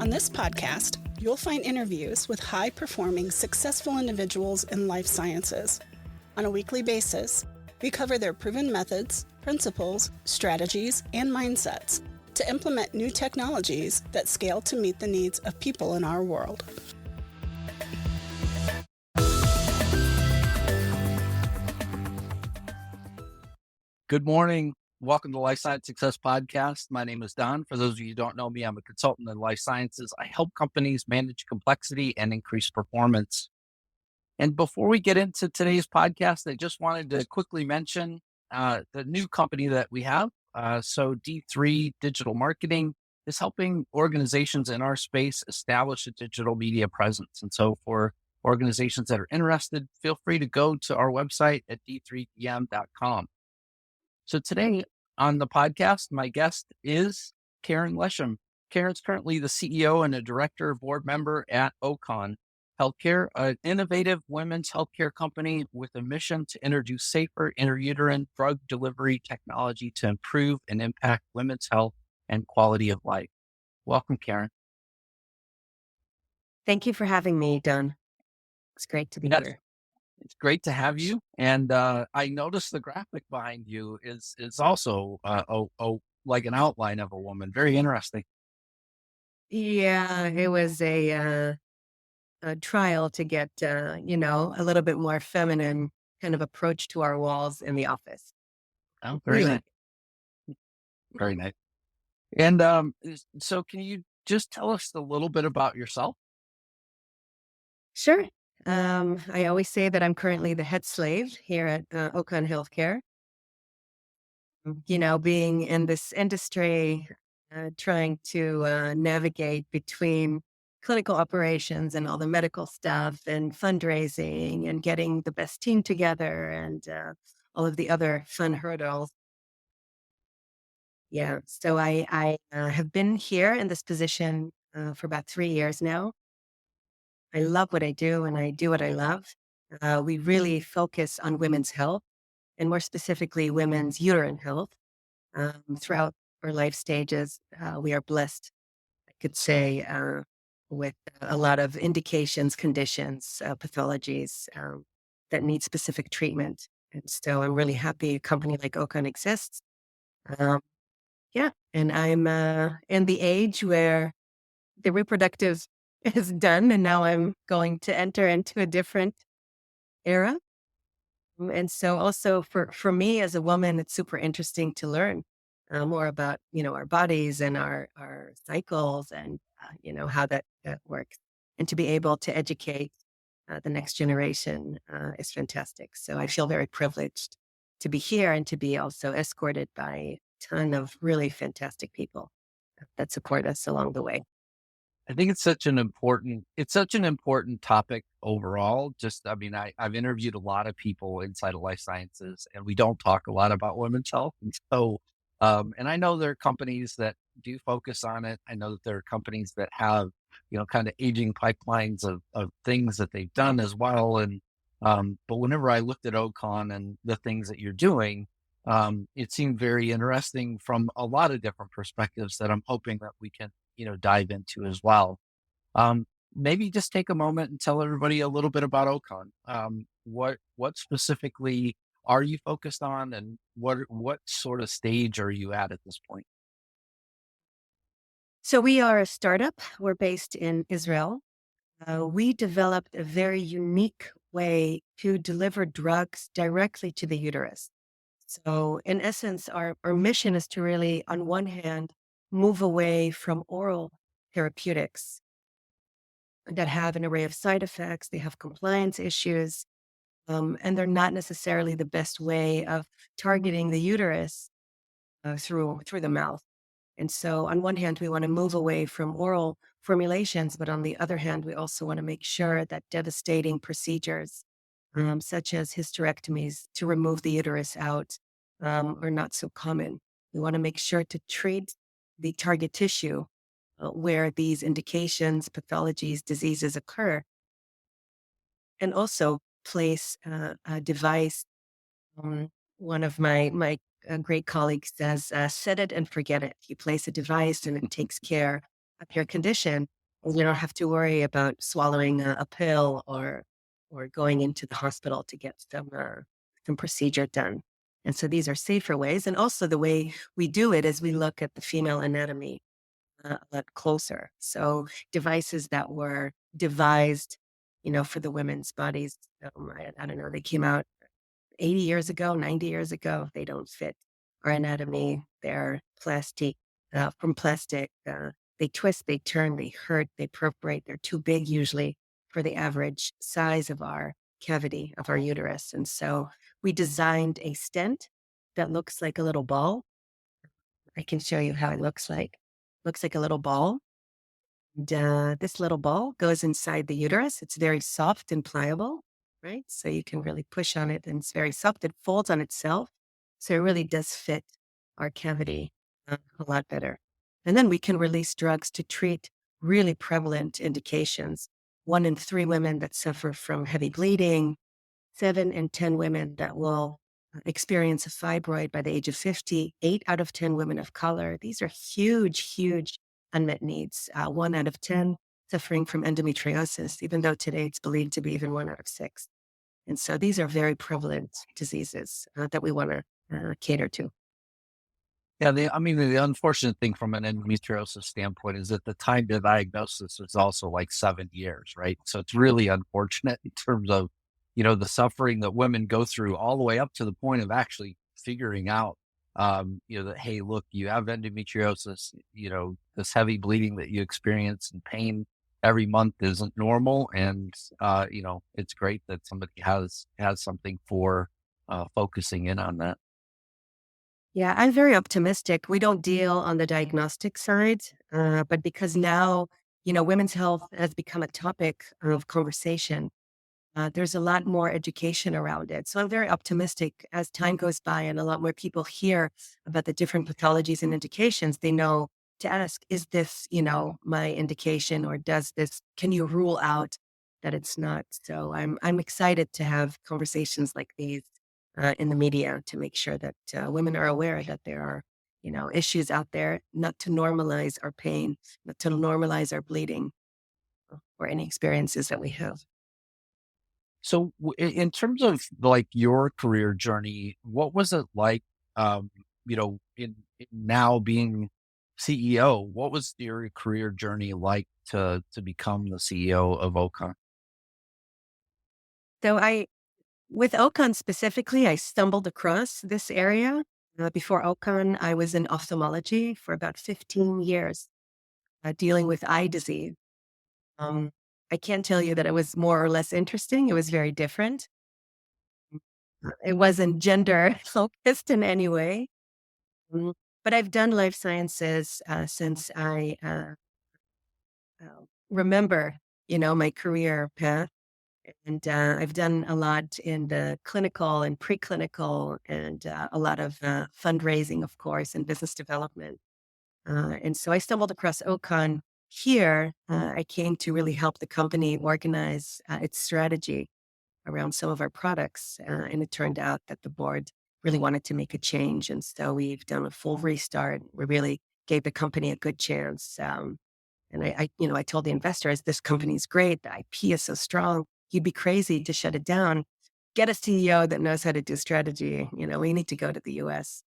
On this podcast, you'll find interviews with high-performing, successful individuals in life sciences. On a weekly basis, we cover their proven methods, principles, strategies, and mindsets to implement new technologies that scale to meet the needs of people in our world. Good morning. Welcome to Life Science Success Podcast. My name is Don. For those of you who don't know me, I'm a consultant in life sciences. I help companies manage complexity and increase performance. And before we get into today's podcast, I just wanted to quickly mention the new company that we have. So D3 Digital Marketing is helping organizations in our space establish a digital media presence. And so for organizations that are interested, feel free to go to our website at d3dm.com. So today on the podcast, my guest is Karen Lesham. Karen's currently the CEO and a director board member at Ocon Healthcare, an innovative women's healthcare company with a mission to introduce safer intrauterine drug delivery technology to improve and impact women's health and quality of life. Welcome, Karen. Thank you for having me, Don. It's great to be here. It's great to have you. And I noticed the graphic behind you is also like an outline of a woman. Very interesting. Yeah, it was a trial to get, a little bit more feminine kind of approach to our walls in the office. Oh, very nice. Very nice. And so can you just tell us a little bit about yourself? Sure. I always say that I'm currently the head slave here at Ocon Healthcare. Being in this industry, trying to navigate between clinical operations and all the medical stuff and fundraising and getting the best team together and all of the other fun hurdles. Yeah, so I have been here in this position for about 3 years now. I love what I do and I do what I love. We really focus on women's health and more specifically women's uterine health. Throughout our life stages, we are blessed, I could say, with a lot of indications, conditions, pathologies that need specific treatment. And so I'm really happy a company like Ocon exists. Um, yeah, and I'm in the age where the reproductive is done, and now I'm going to enter into a different era. And so also for me as a woman, it's super interesting to learn more about, our bodies and our cycles and, how that works. And to be able to educate the next generation is fantastic. So I feel very privileged to be here and to be also escorted by a ton of really fantastic people that support us along the way. I think it's such an important topic overall. I've interviewed a lot of people inside of life sciences and we don't talk a lot about women's health. And so, and I know there are companies that do focus on it. I know that there are companies that have, kind of aging pipelines of things that they've done as well. And, but whenever I looked at Ocon and the things that you're doing, it seemed very interesting from a lot of different perspectives that I'm hoping that we can dive into as well. Maybe just take a moment and tell everybody a little bit about Ocon. What specifically are you focused on, and what sort of stage are you at this point? So we are a startup. We're based in Israel. We developed a very unique way to deliver drugs directly to the uterus. So in essence, our mission is to really, on one hand, move away from oral therapeutics that have an array of side effects. They have compliance issues, and they're not necessarily the best way of targeting the uterus through the mouth. And so on one hand, we want to move away from oral formulations, but on the other hand, we also want to make sure that devastating procedures, such as hysterectomies to remove the uterus out, are not so common. We want to make sure to treat the target tissue where these indications, pathologies, diseases occur, and also place a device. One of my great colleagues says, set it and forget it. You place a device and it takes care of your condition. And you don't have to worry about swallowing a pill or going into the hospital to get some procedure done. And so these are safer ways. And also the way we do it is we look at the female anatomy a lot closer. So devices that were devised, for the women's bodies, I don't know, they came out 80 years ago, 90 years ago. They don't fit our anatomy. They're from plastic. They twist, they turn, they hurt, they perforate. They're too big usually for the average size of our cavity of our uterus. And so we designed a stent that looks like a little ball. I can show you how it looks like. Looks like a little ball. And this little ball goes inside the uterus. It's very soft and pliable, right? So you can really push on it and it's very soft. It folds on itself. So it really does fit our cavity a lot better. And then we can release drugs to treat really prevalent indications. 1 in 3 women that suffer from heavy bleeding, 7 in 10 women that will experience a fibroid by the age of 50, 8 out of 10 women of color. These are huge, huge unmet needs. 1 out of 10 suffering from endometriosis, even though today it's believed to be even 1 out of 6. And so these are very prevalent diseases that we want to cater to. Yeah, the unfortunate thing from an endometriosis standpoint is that the time to diagnosis is also like 7 years, right? So it's really unfortunate in terms of, the suffering that women go through all the way up to the point of actually figuring out, that, hey, look, you have endometriosis, this heavy bleeding that you experience and pain every month isn't normal. And, it's great that somebody has something for focusing in on that. Yeah, I'm very optimistic. We don't deal on the diagnostic side, but because now, women's health has become a topic of conversation, there's a lot more education around it. So I'm very optimistic as time goes by and a lot more people hear about the different pathologies and indications. They know to ask, is this, my indication or can you rule out that it's not? So I'm excited to have conversations like these in the media to make sure that women are aware that there are, issues out there, not to normalize our pain, not to normalize our bleeding or any experiences that we have. So, in terms of like your career journey, what was it like? In now being CEO, what was your career journey like to become the CEO of Ocon? So with Ocon specifically, I stumbled across this area. Before Ocon, I was in ophthalmology for about 15 years, dealing with eye disease. Um, I can't tell you that it was more or less interesting. It was very different. It wasn't gender focused in any way. Mm, But I've done life sciences since I remember, my career path. And I've done a lot in the clinical and preclinical and a lot of fundraising, of course, and business development. And so I stumbled across Ocon here. I came to really help the company organize its strategy around some of our products. And it turned out that the board really wanted to make a change. And so we've done a full restart. We really gave the company a good chance. And I told the investors, this company's great. The IP is so strong. You'd be crazy to shut it down. Get a CEO that knows how to do strategy. We need to go to the US.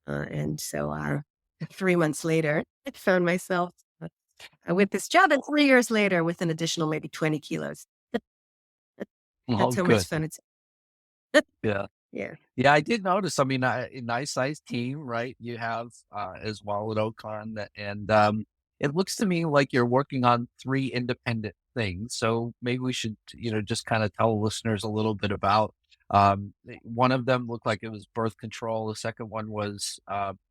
And so 3 months later, I found myself with this job. And 3 years later, with an additional maybe 20 kilos. Oh, That's how much good. fun it's. Yeah. Yeah. Yeah, I did notice. I mean, a nice sized team, right? You have as well at Ocon, and it looks to me like you're working on 3 independent things. So maybe we should, just kind of tell listeners a little bit about. One of them looked like it was birth control. The second one was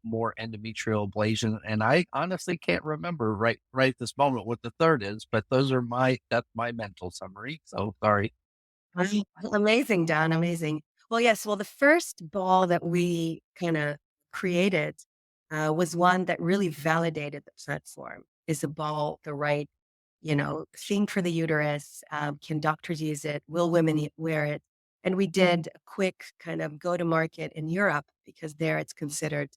more endometrial ablation, and I honestly can't remember right at this moment what the third is. But that's my mental summary. So sorry. Amazing, Don. Amazing. Well, yes. Well, the first ball that we kind of created was one that really validated the platform. Is a ball the right, thing for the uterus? Can doctors use it? Will women wear it? And we did a quick kind of go to market in Europe because there it's considered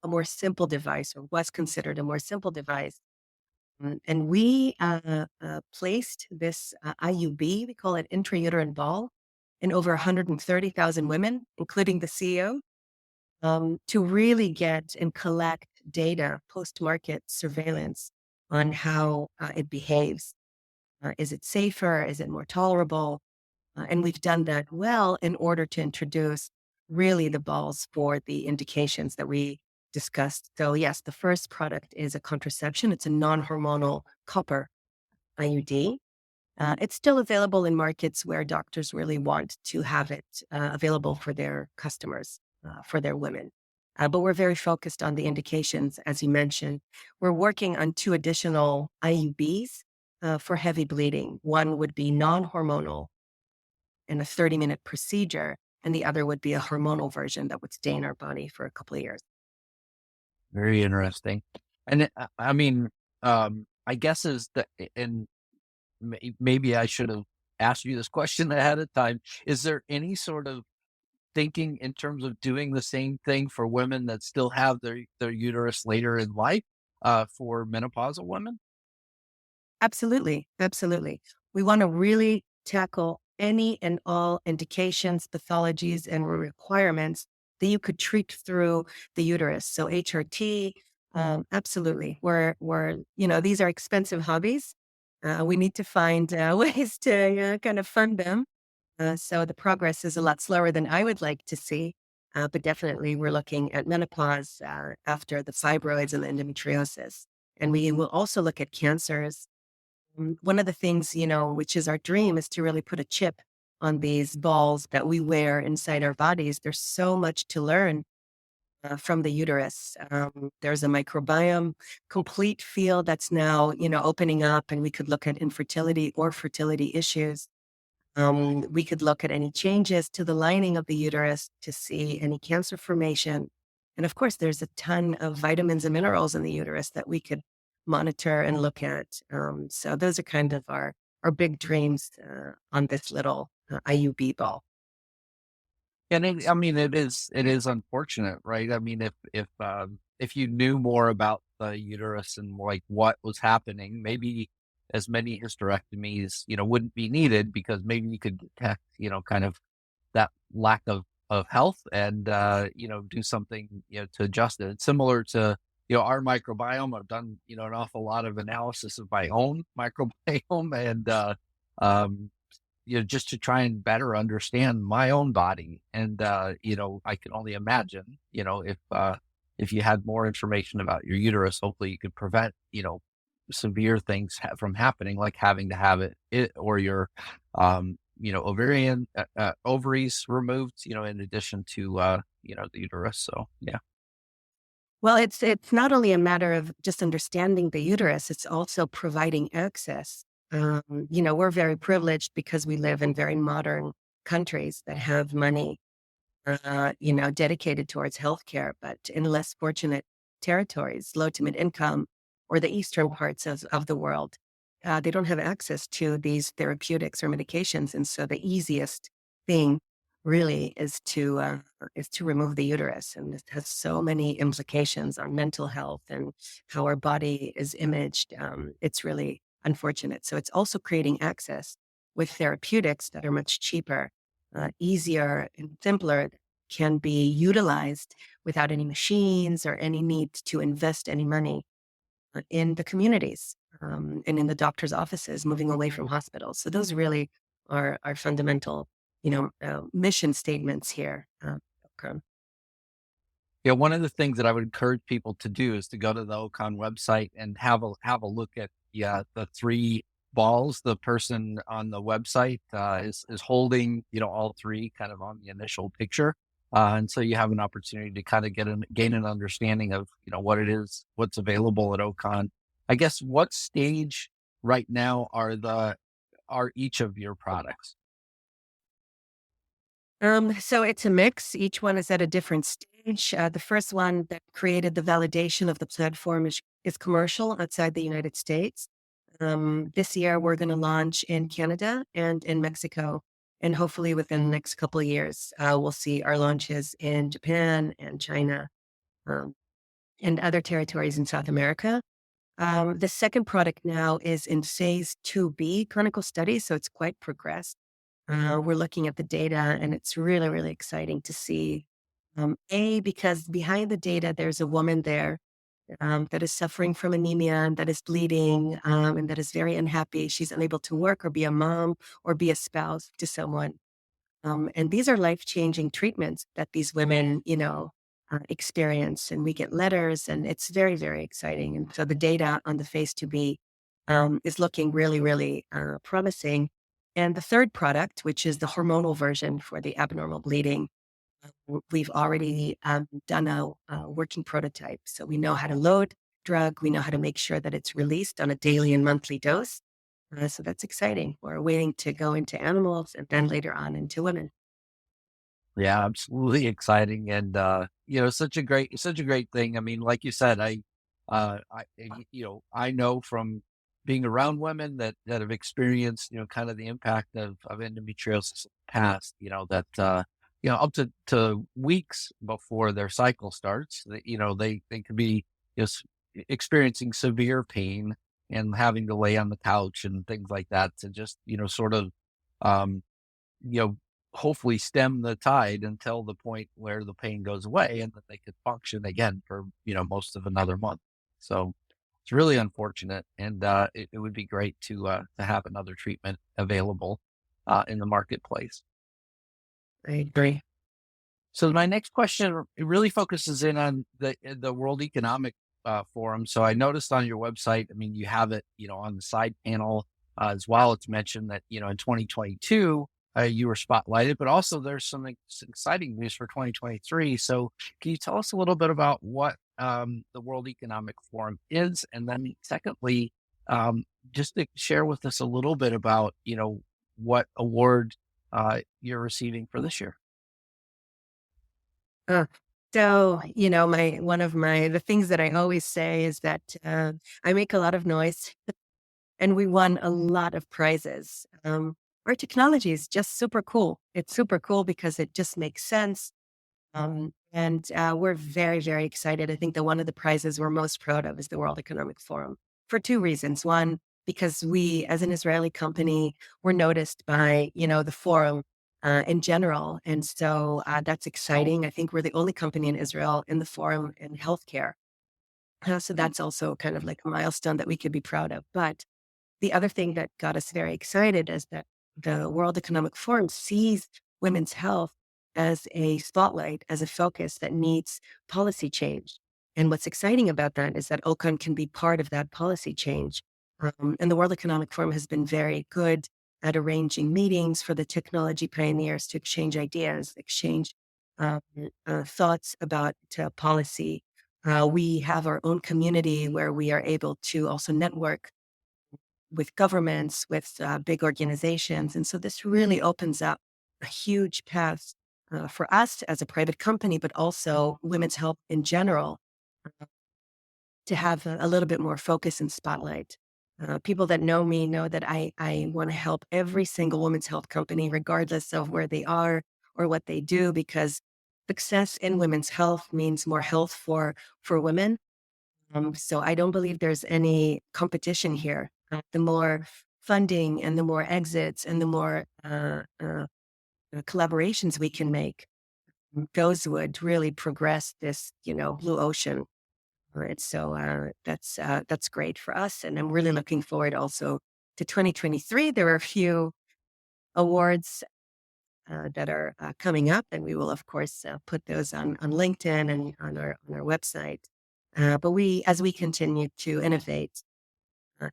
a more simple device or was considered a more simple device. And we placed this IUB, we call it intrauterine ball, in over 130,000 women, including the CEO, to really get and collect data, post-market surveillance on how it behaves. Is it safer? Is it more tolerable? And we've done that well in order to introduce really the balls for the indications that we discussed. So yes, the first product is a contraception. It's a non-hormonal copper IUD. It's still available in markets where doctors really want to have it available for their customers, for their women. But we're very focused on the indications, as you mentioned. We're working on 2 additional IUBs for heavy bleeding. One would be non-hormonal in a 30-minute procedure, and the other would be a hormonal version that would stay in our body for a couple of years. Very interesting. And I mean, I guess is that, and maybe I should have asked you this question ahead of time. Is there any sort of thinking in terms of doing the same thing for women that still have their uterus later in life, for menopausal women? Absolutely. Absolutely. We want to really tackle any and all indications, pathologies, and requirements that you could treat through the uterus. So HRT, absolutely. These are expensive hobbies. We need to find ways to kind of fund them. So the progress is a lot slower than I would like to see. But definitely we're looking at menopause after the fibroids and the endometriosis. And we will also look at cancers. One of the things, which is our dream, is to really put a chip on these balls that we wear inside our bodies. There's so much to learn from the uterus. There's a microbiome complete field that's now, opening up, and we could look at infertility or fertility issues. We could look at any changes to the lining of the uterus to see any cancer formation. And of course, there's a ton of vitamins and minerals in the uterus that we could monitor and look at. So those are kind of our big dreams on this little IUB ball. And I mean, it is unfortunate, right? I mean, if you knew more about the uterus and like what was happening, maybe as many hysterectomies, wouldn't be needed, because maybe you could detect, kind of that lack of health, and, do something, to adjust it. It's similar to, our microbiome. I've done, an awful lot of analysis of my own microbiome, and, just to try and better understand my own body. And, I can only imagine, if you had more information about your uterus, hopefully you could prevent, severe things from happening, like having to have it or your, ovarian ovaries removed, in addition to, the uterus. So, yeah. Well, it's not only a matter of just understanding the uterus, it's also providing access. We're very privileged because we live in very modern countries that have money, dedicated towards healthcare, but in less fortunate territories, low to mid income, or the eastern parts of the world, they don't have access to these therapeutics or medications. And so the easiest thing really is to remove the uterus. And it has so many implications on mental health and how our body is imaged. It's really unfortunate. So it's also creating access with therapeutics that are much cheaper, easier, and simpler, can be utilized without any machines or any need to invest any money in the communities, and in the doctor's offices, moving away from hospitals. So those really are our fundamental, mission statements here. Okay. Yeah, one of the things that I would encourage people to do is to go to the Ocon website and have a look at, the 3 balls. The person on the website is holding, all 3 kind of on the initial picture. And so you have an opportunity to kind of gain an understanding of, what it is, what's available at Ocon. I guess, what stage right now are each of your products? So it's a mix. Each one is at a different stage. The first one that created the validation of the platform is commercial outside the United States. This year, we're going to launch in Canada and in Mexico. And hopefully within the next couple of years, we'll see our launches in Japan and China, um, and other territories in South America. The second product now is in phase 2B clinical study, so it's quite progressed. We're looking at the data, and it's really, really exciting to see. Because behind the data, there's a woman there that is suffering from anemia and that is bleeding and that is very unhappy. She's unable to work or be a mom or be a spouse to someone. And these are life-changing treatments that these women, experience. And we get letters, and it's very, very exciting. And so the data on the phase 2B is looking really, really promising. And the third product, which is the hormonal version for the abnormal bleeding, we've already done a working prototype. So we know how to load drug. We know how to make sure that it's released on a daily and monthly dose. So that's exciting. We're waiting to go into animals and then later on into women. Yeah, absolutely exciting, and such a great thing. I mean, like you said, I know from being around women that have experienced, kind of the impact of endometriosis in the past. That up to weeks before their cycle starts, they could be experiencing severe pain and having to lay on the couch and things like that to just sort of um, you know, hopefully stem the tide until the point where the pain goes away and that they could function again for, most of another month. So it's really unfortunate. And it would be great to have another treatment available in the marketplace. I agree. So my next question, it really focuses in on the World Economic Forum. So I noticed on your website, I mean, you have it, on the side panel as well. It's mentioned that, in 2022, you were spotlighted, but also there's some exciting news for 2023. So can you tell us a little bit about what the World Economic Forum is? And then secondly, just to share with us a little bit about, what award you're receiving for this year. Uh, the things that I always say is that I make a lot of noise and we won a lot of prizes. Our technology is just super cool. It's super cool because it just makes sense. And we're very, very excited. I think that one of the prizes we're most proud of is the World Economic Forum for two reasons. One, because we, as an Israeli company, were noticed by, the forum in general. And so that's exciting. I think we're the only company in Israel in the forum in healthcare. So that's also kind of like a milestone that we could be proud of. But the other thing that got us very excited is that the World Economic Forum sees women's health as a spotlight, as a focus that needs policy change. And what's exciting about that is that Ocon can be part of that policy change. And the World Economic Forum has been very good at arranging meetings for the technology pioneers to exchange ideas, exchange thoughts about policy. We have our own community where we are able to also network with governments, with big organizations. And so this really opens up a huge path for us as a private company, but also women's health in general, to have a little bit more focus and spotlight. People that know me know that I want to help every single women's health company, regardless of where they are or what they do, because success in women's health means more health for women. So I don't believe there's any competition here. The more funding and the more exits and the more collaborations we can make, those would really progress this, blue ocean. Right. So that's great for us. And I'm really looking forward also to 2023. There are a few awards that are coming up, and we will, of course, put those on LinkedIn and on our website. But as we continue to innovate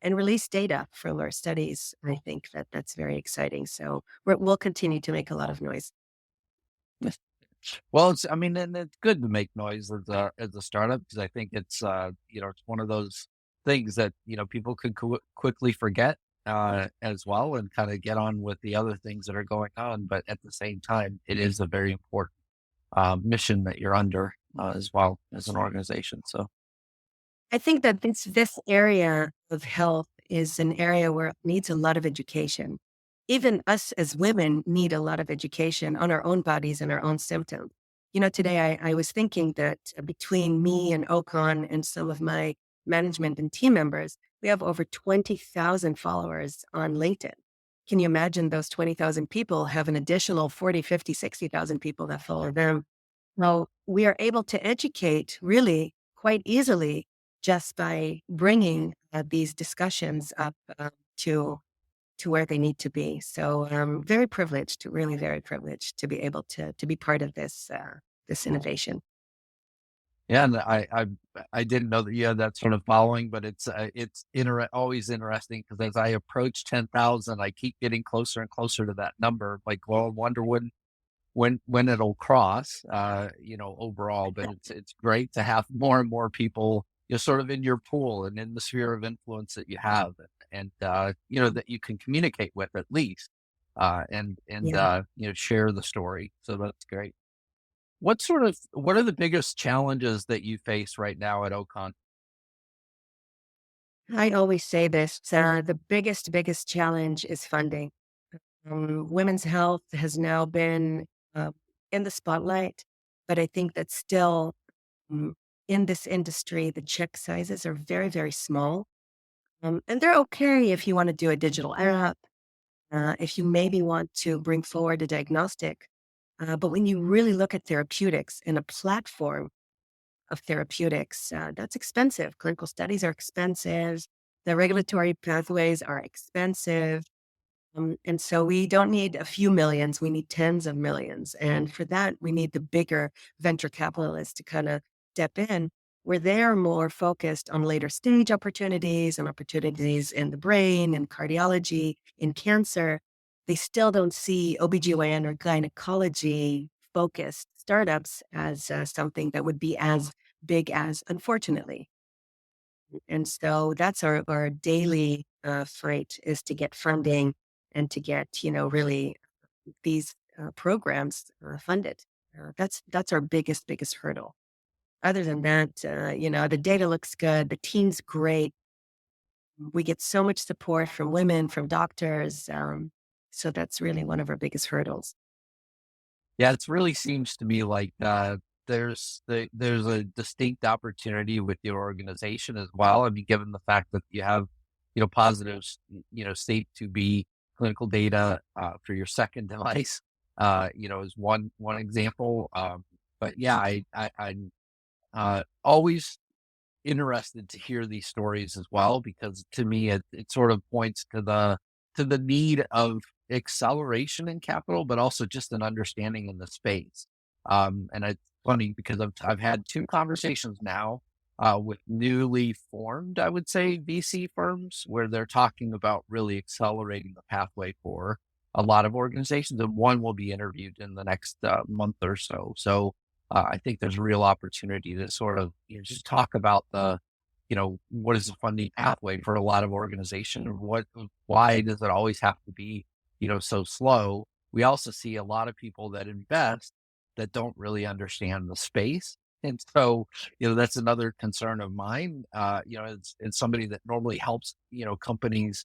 and release data from our studies, I think that that's very exciting. So we'll continue to make a lot of noise. Well, and it's good to make noise as a startup because I think it's it's one of those things that people could quickly forget as well and kind of get on with the other things that are going on. But at the same time, it is a very important mission that you're under as well as an organization. So I think that this area of health is an area where it needs a lot of education. Even us as women need a lot of education on our own bodies and our own symptoms. Today I was thinking that between me and Ocon and some of my management and team members, we have over 20,000 followers on LinkedIn. Can you imagine those 20,000 people have an additional 40, 50, 60,000 people that follow them? Well, we are able to educate really quite easily just by bringing these discussions up to where they need to be. So very privileged, really very privileged to be able to be part of this innovation. Yeah, and I didn't know that you had that sort of following, but always interesting because as I approach 10,000, I keep getting closer and closer to that number. Like, well, I wonder when it'll cross, overall. But it's great to have more and more people, sort of in your pool and in the sphere of influence that you have, and that you can communicate with at least, and Yeah. share the story. So that's great. What are the biggest challenges that you face right now at Ocon? I always say this, Sarah, the biggest challenge is funding. Women's health has now been uh, in the spotlight, but I think that still mm, in this industry, the check sizes are very, very small. And they're okay if you want to do a digital app, if you maybe want to bring forward a diagnostic. But when you really look at therapeutics and a platform of therapeutics, that's expensive. Clinical studies are expensive. The regulatory pathways are expensive. And so we don't need a few millions, we need tens of millions. And for that, we need the bigger venture capitalists to kind of step in, where they're more focused on later stage opportunities and opportunities in the brain and cardiology, in cancer. They still don't see OBGYN or gynecology focused startups as something that would be as big as, unfortunately. And so that's our daily fight is to get funding and to get, really these programs funded. That's our biggest hurdle. Other than that, the data looks good. The team's great. We get so much support from women, from doctors. So that's really one of our biggest hurdles. Yeah, it really seems to me like there's a distinct opportunity with your organization as well. I mean, given the fact that you have, positives, state to be clinical data for your second device, is one example. But yeah, I'm always interested to hear these stories as well, because to me it sort of points to the need of acceleration in capital, but also just an understanding in the space. And it's funny because I've had two conversations now with newly formed, I would say, VC firms where they're talking about really accelerating the pathway for a lot of organizations, and one will be interviewed in the next month or so. So I think there's a real opportunity to sort of just talk about what is the funding pathway for a lot of organizations? Why does it always have to be, so slow? We also see a lot of people that invest that don't really understand the space. And so, that's another concern of mine. It's somebody that normally helps, companies,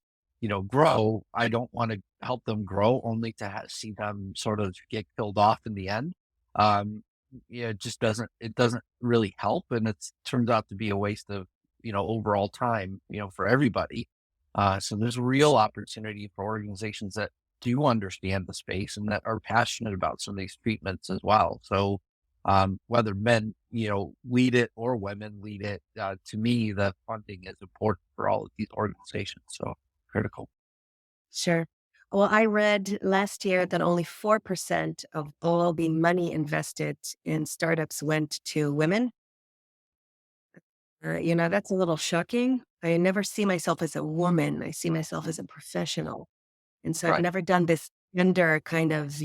grow. I don't want to help them grow only to see them sort of get killed off in the end. Um, it doesn't really help. And it's turns out to be a waste of, overall time, for everybody. So there's a real opportunity for organizations that do understand the space and that are passionate about some of these treatments as well. So whether men, lead it or women lead it, to me, the funding is important for all of these organizations. So critical. Sure. Well, I read last year that only 4% of all the money invested in startups went to women. That's a little shocking. I never see myself as a woman. I see myself as a professional. And so I've Right. never done this gender kind of,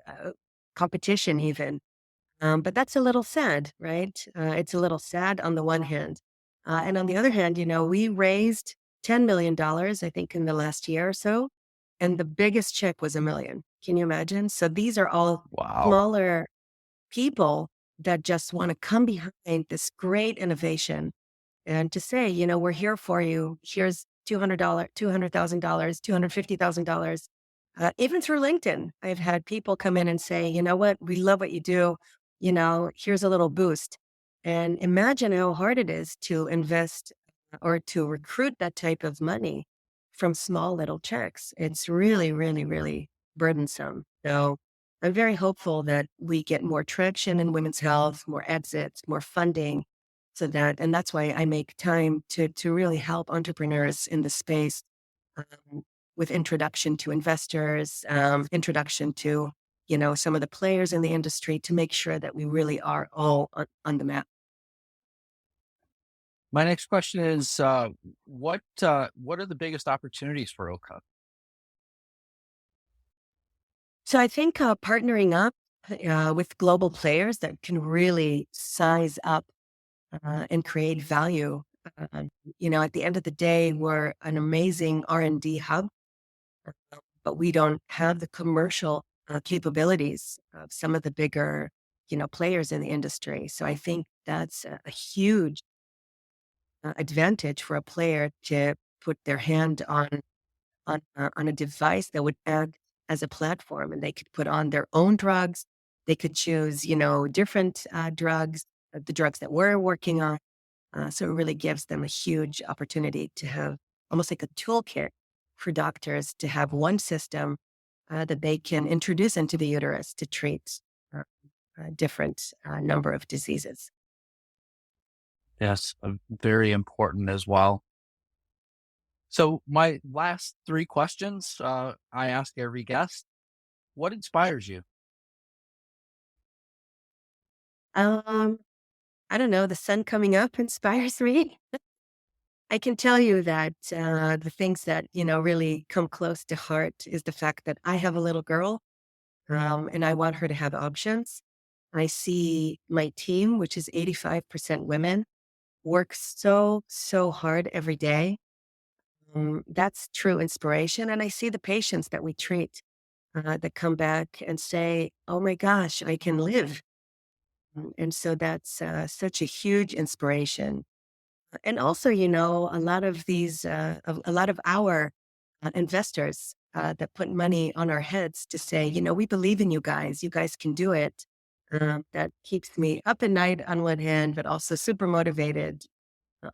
uh, competition even. But that's a little sad, right? It's a little sad on the one hand. And on the other hand, we raised $10 million, I think, in the last year or so. And the biggest check was 1 million. Can you imagine? So these are all Wow. smaller people that just want to come behind this great innovation and to say, we're here for you. Here's $200,000, $250,000. Even through LinkedIn, I've had people come in and say, you know what, we love what you do. Here's a little boost. And imagine how hard it is to invest or to recruit that type of money from small little checks. It's really, really, really burdensome. So I'm very hopeful that we get more traction in women's health, more exits, more funding. And that's why I make time to really help entrepreneurs in the space um, with introduction to investors, introduction to, some of the players in the industry to make sure that we really are all on the map. My next question is, what are the biggest opportunities for OCA? So I think partnering up with global players that can really size up and create value. Uh, at the end of the day, we're an amazing R&D hub, but we don't have the commercial capabilities of some of the bigger, players in the industry. So I think that's a huge advantage for a player to put their hand on a device that would act as a platform, and they could put on their own drugs. They could choose, different drugs, the drugs that we're working on. So it really gives them a huge opportunity to have almost like a toolkit for doctors to have one system that they can introduce into the uterus to treat a different number of diseases. Yes, very important as well. So my last three questions, I ask every guest, what inspires you? Um, I don't know, the sun coming up inspires me. I can tell you that the things that, really come close to heart is the fact that I have a little girl and I want her to have options. I see my team, which is 85% women, work so, so hard every day. That's true inspiration. And I see the patients that we treat that come back and say, oh my gosh, I can live. And so that's such a huge inspiration. And also, a lot of a lot of our investors that put money on our heads to say, we believe in you guys. You guys can do it. That keeps me up at night on one hand, but also super motivated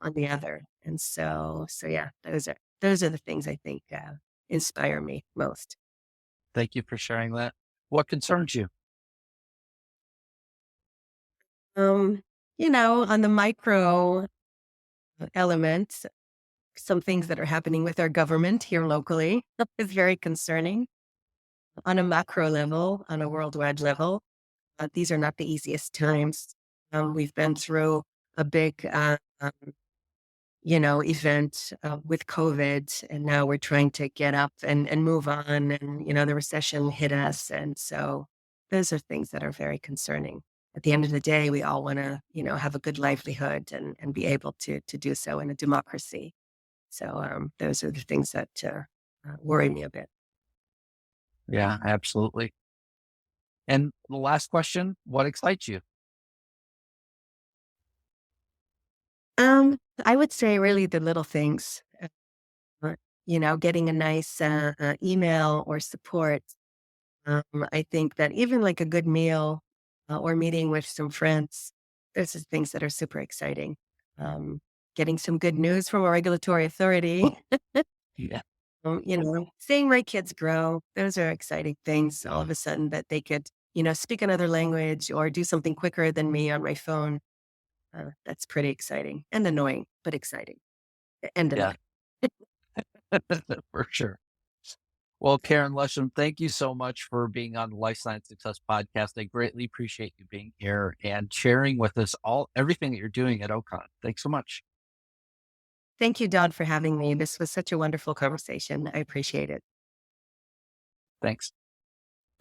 on the other. And so yeah, those are the things I think inspire me most. Thank you for sharing that. What concerns you? Um, on the micro elements, some things that are happening with our government here locally is very concerning. On a macro level, on a worldwide level, these are not the easiest times. We've been through a big, event with COVID, and now we're trying to get up and move on. And, the recession hit us. And so those are things that are very concerning. At the end of the day, we all want to, have a good livelihood and be able to do so in a democracy. So those are the things that worry me a bit. Yeah, absolutely. And the last question, what excites you? I would say really the little things, getting a nice email or support. I think that even like a good meal or meeting with some friends, those are things that are super exciting. Getting some good news from a regulatory authority, Yeah. seeing my kids grow, those are exciting things all of a sudden that they could, speak another language or do something quicker than me on my phone. That's pretty exciting and annoying, but exciting and Yeah, annoying. for sure. Well, Karen Lesham, thank you so much for being on the Life Science Success Podcast. I greatly appreciate you being here and sharing with us everything that you're doing at Ocon. Thanks so much. Thank you, Don, for having me. This was such a wonderful conversation. I appreciate it. Thanks.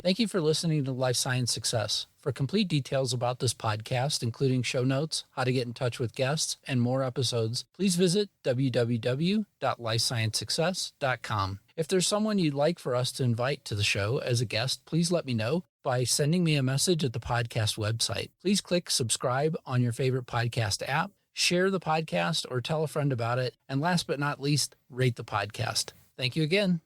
Thank you for listening to Life Science Success. For complete details about this podcast, including show notes, how to get in touch with guests, and more episodes, please visit www.lifesciencesuccess.com. If there's someone you'd like for us to invite to the show as a guest, please let me know by sending me a message at the podcast website. Please click subscribe on your favorite podcast app, share the podcast, or tell a friend about it. And last but not least, rate the podcast. Thank you again.